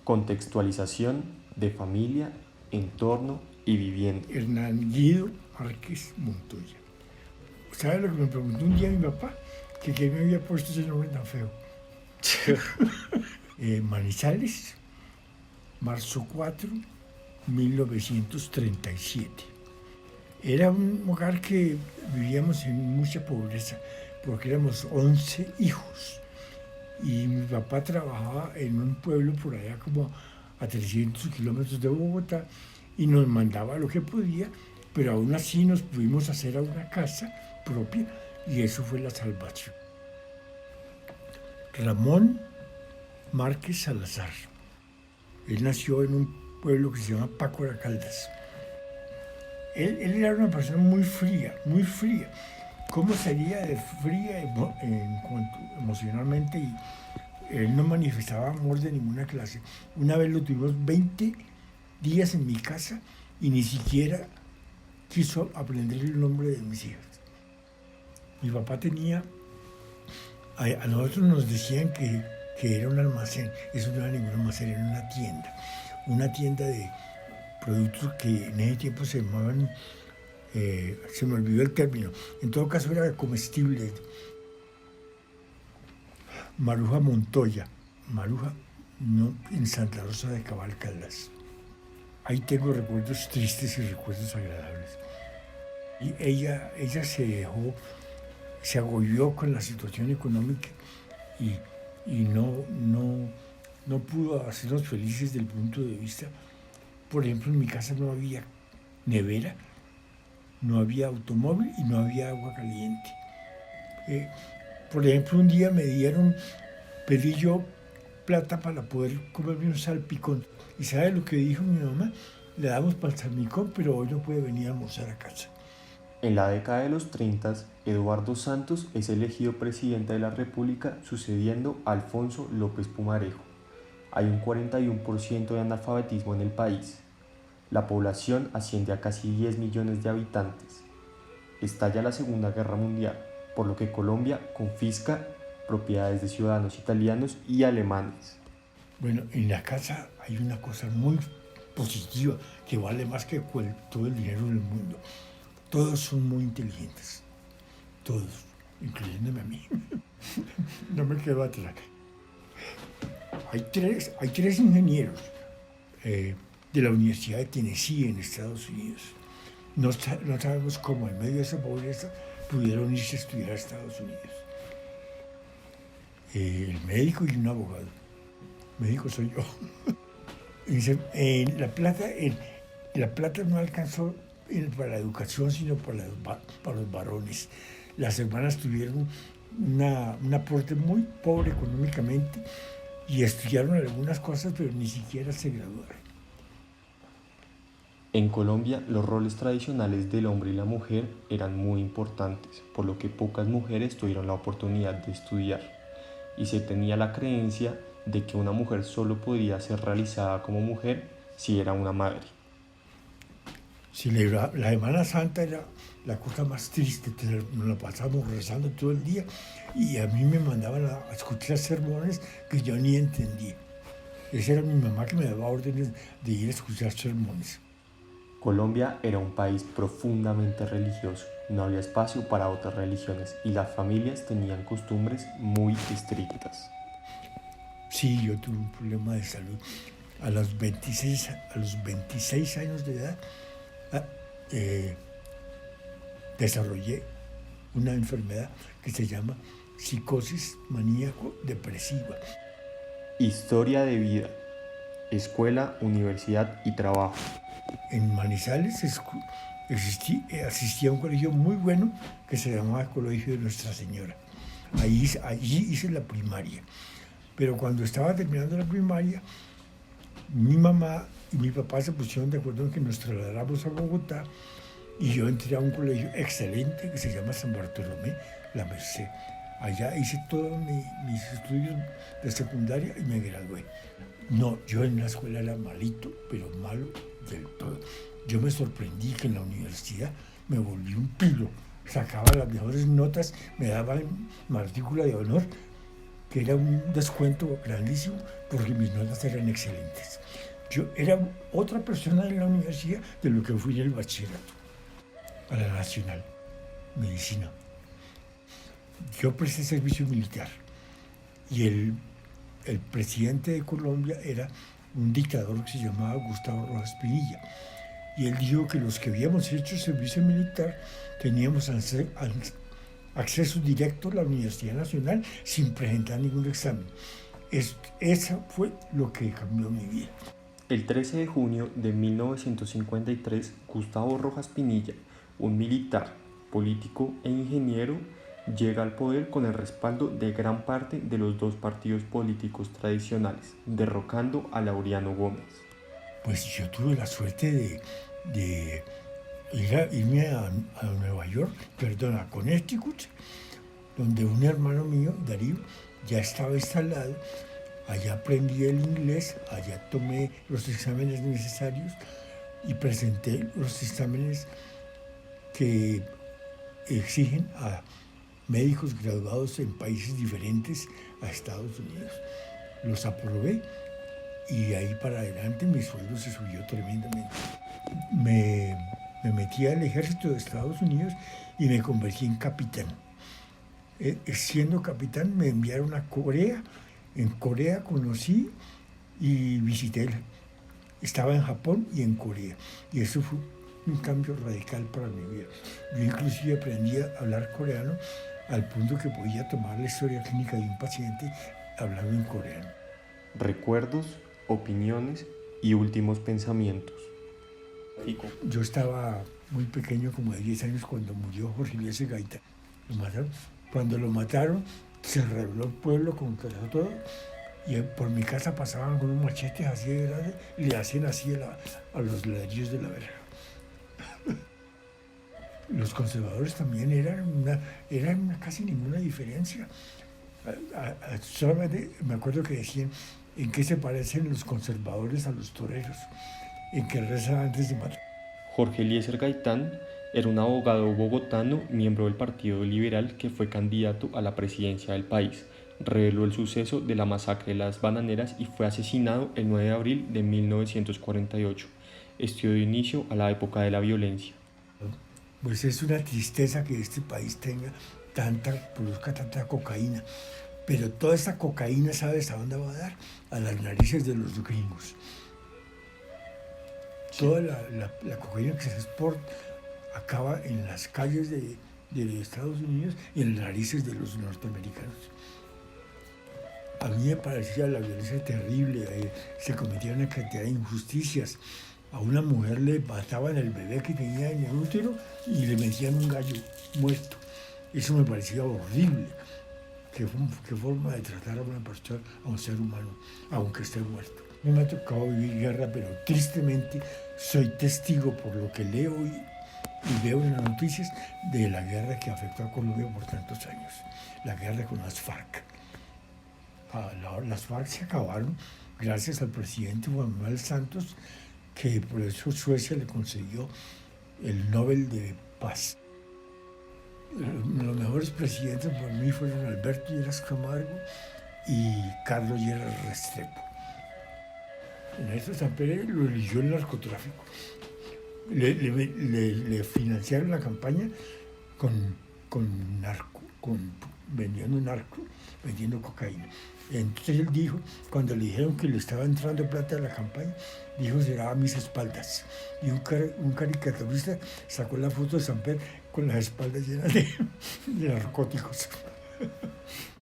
Contextualización de familia, entorno y vivienda. Hernán Guido Márquez Montoya. ¿Sabe lo que me preguntó un día mi papá? Que qué me había puesto ese nombre tan feo. Manizales, marzo 4, 1937. Era un hogar que vivíamos en mucha pobreza, porque éramos 11 hijos. Y mi papá trabajaba en un pueblo por allá como a 300 kilómetros de Bogotá y nos mandaba lo que podía, pero aún así nos pudimos hacer a una casa propia y eso fue la salvación. Ramón Márquez Salazar. Él nació en un pueblo que se llama Pácora Caldas. Él era una persona muy fría, muy fría. ¿Cómo sería de fría en cuanto emocionalmente? Y él no manifestaba amor de ninguna clase. Una vez lo tuvimos 20 días en mi casa y ni siquiera quiso aprender el nombre de mis hijas. Mi papá tenía, a nosotros nos decían que era un almacén. Eso no era ningún almacén, era una tienda de productos que en ese tiempo se llamaban, se me olvidó el término, en todo caso era comestible. Maruja Montoya, Maruja, no, en Santa Rosa de Cabal, Caldas. Ahí tengo recuerdos tristes y recuerdos agradables. Y ella se agobió con la situación económica y no pudo hacernos felices desde el punto de vista. Por ejemplo, en mi casa no había nevera, no había automóvil y no había agua caliente. Por ejemplo, un día pedí yo plata para poder comerme un salpicón. ¿Y sabe lo que dijo mi mamá? Le damos para el salpicón, pero hoy no puede venir a almorzar a casa. En la década de los 30, Eduardo Santos es elegido presidente de la República sucediendo a Alfonso López Pumarejo. Hay un 41% de analfabetismo en el país. La población asciende a casi 10 millones de habitantes. Estalla la Segunda Guerra Mundial, por lo que Colombia confisca propiedades de ciudadanos italianos y alemanes. Bueno, en la casa hay una cosa muy positiva que vale más que todo el dinero del mundo. Todos son muy inteligentes, todos, incluyéndome a mí. No me quedo atrás. Hay tres ingenieros de la Universidad de Tennessee en Estados Unidos. No sabemos cómo en medio de esa pobreza pudieron irse a estudiar a Estados Unidos. El médico y un abogado. El médico soy yo. La plata no alcanzó para la educación, sino para los varones. Las hermanas tuvieron un aporte muy pobre económicamente y estudiaron algunas cosas, pero ni siquiera se graduaron. En Colombia, los roles tradicionales del hombre y la mujer eran muy importantes, por lo que pocas mujeres tuvieron la oportunidad de estudiar, y se tenía la creencia de que una mujer solo podía ser realizada como mujer si era una madre. La Semana Santa era la cosa más triste, nos la pasamos rezando todo el día y a mí me mandaban a escuchar sermones que yo ni entendía. Esa era mi mamá que me daba órdenes de ir a escuchar sermones. Colombia era un país profundamente religioso, no había espacio para otras religiones y las familias tenían costumbres muy estrictas. Sí, yo tuve un problema de salud. A los 26 años de edad desarrollé una enfermedad que se llama psicosis maníaco-depresiva. Historia de vida, escuela, universidad y trabajo. En Manizales asistía a un colegio muy bueno que se llamaba Colegio de Nuestra Señora. Allí hice la primaria. Pero cuando estaba terminando la primaria, mi mamá y mi papá se pusieron de acuerdo en que nos trasladáramos a Bogotá y yo entré a un colegio excelente que se llama San Bartolomé La Merced. Allá hice todos mis estudios de secundaria y me gradué. No, yo en la escuela era malito, pero malo del todo. Yo me sorprendí que en la universidad me volví un pilo. Sacaba las mejores notas, me daban matrícula de honor, que era un descuento grandísimo porque mis notas eran excelentes. Yo era otra persona en la universidad de lo que fui en el bachillerato, a la Nacional, Medicina. Yo presté servicio militar y el presidente de Colombia era un dictador que se llamaba Gustavo Rojas Pinilla. Y él dijo que los que habíamos hecho servicio militar teníamos acceso directo a la Universidad Nacional sin presentar ningún examen. Eso fue lo que cambió mi vida. El 13 de junio de 1953, Gustavo Rojas Pinilla, un militar, político e ingeniero, llega al poder con el respaldo de gran parte de los dos partidos políticos tradicionales, derrocando a Laureano Gómez. Pues yo tuve la suerte de irme a Nueva York, a Connecticut, donde un hermano mío, Darío, ya estaba instalado. Allá aprendí el inglés, allá tomé los exámenes necesarios y presenté los exámenes que exigen a médicos graduados en países diferentes a Estados Unidos. Los aprobé y ahí para adelante mi sueldo se subió tremendamente. Me metí al ejército de Estados Unidos y me convertí en capitán. Siendo capitán me enviaron a Corea. En Corea conocí y visité, estaba en Japón y en Corea. Y eso fue un cambio radical para mi vida. Yo inclusive aprendí a hablar coreano al punto que podía tomar la historia clínica de un paciente hablando en coreano. Recuerdos, opiniones y últimos pensamientos. Yo estaba muy pequeño, como de 10 años, cuando murió Jorge Eliezer Gaitán. Lo mataron. Cuando lo mataron, se rebeló el pueblo contra todo y por mi casa pasaban con unos machetes así de grandes y le hacían así a los ladrillos de la verja. Los conservadores también eran casi ninguna diferencia. Solamente me acuerdo que decían en qué se parecen los conservadores a los toreros, en que rezan antes de matar. Jorge Eliezer Gaitán era un abogado bogotano, miembro del Partido Liberal, que fue candidato a la presidencia del país. Reveló el suceso de la masacre de las Bananeras y fue asesinado el 9 de abril de 1948. Esto dio inicio a la época de la violencia. Pues es una tristeza que este país produzca tanta cocaína. Pero toda esta cocaína, ¿sabes a dónde va a dar? A las narices de los gringos. Sí. Toda la cocaína que se exporta acaba en las calles de Estados Unidos y en las narices de los norteamericanos. A mí me parecía la violencia terrible, se cometían una cantidad de injusticias. A una mujer le mataban el bebé que tenía en el útero y le metían un gallo muerto. Eso me parecía horrible. Qué forma de tratar a una persona, a un ser humano, aunque esté muerto. No me ha tocado vivir guerra, pero tristemente soy testigo por lo que leo y veo en las noticias de la guerra que afectó a Colombia por tantos años, la guerra con las FARC. Las FARC se acabaron gracias al presidente Juan Manuel Santos, que por eso Suecia le concedió el Nobel de Paz. Los mejores presidentes para mí fueron Alberto Lleras Camargo y Carlos Lleras Restrepo. Ernesto Samper lo eligió el narcotráfico. Le financiaron la campaña vendiendo cocaína. Entonces él dijo, cuando le dijeron que le estaba entrando plata a la campaña, dijo, será a mis espaldas. Y un caricaturista sacó la foto de Samper con las espaldas llenas de narcóticos.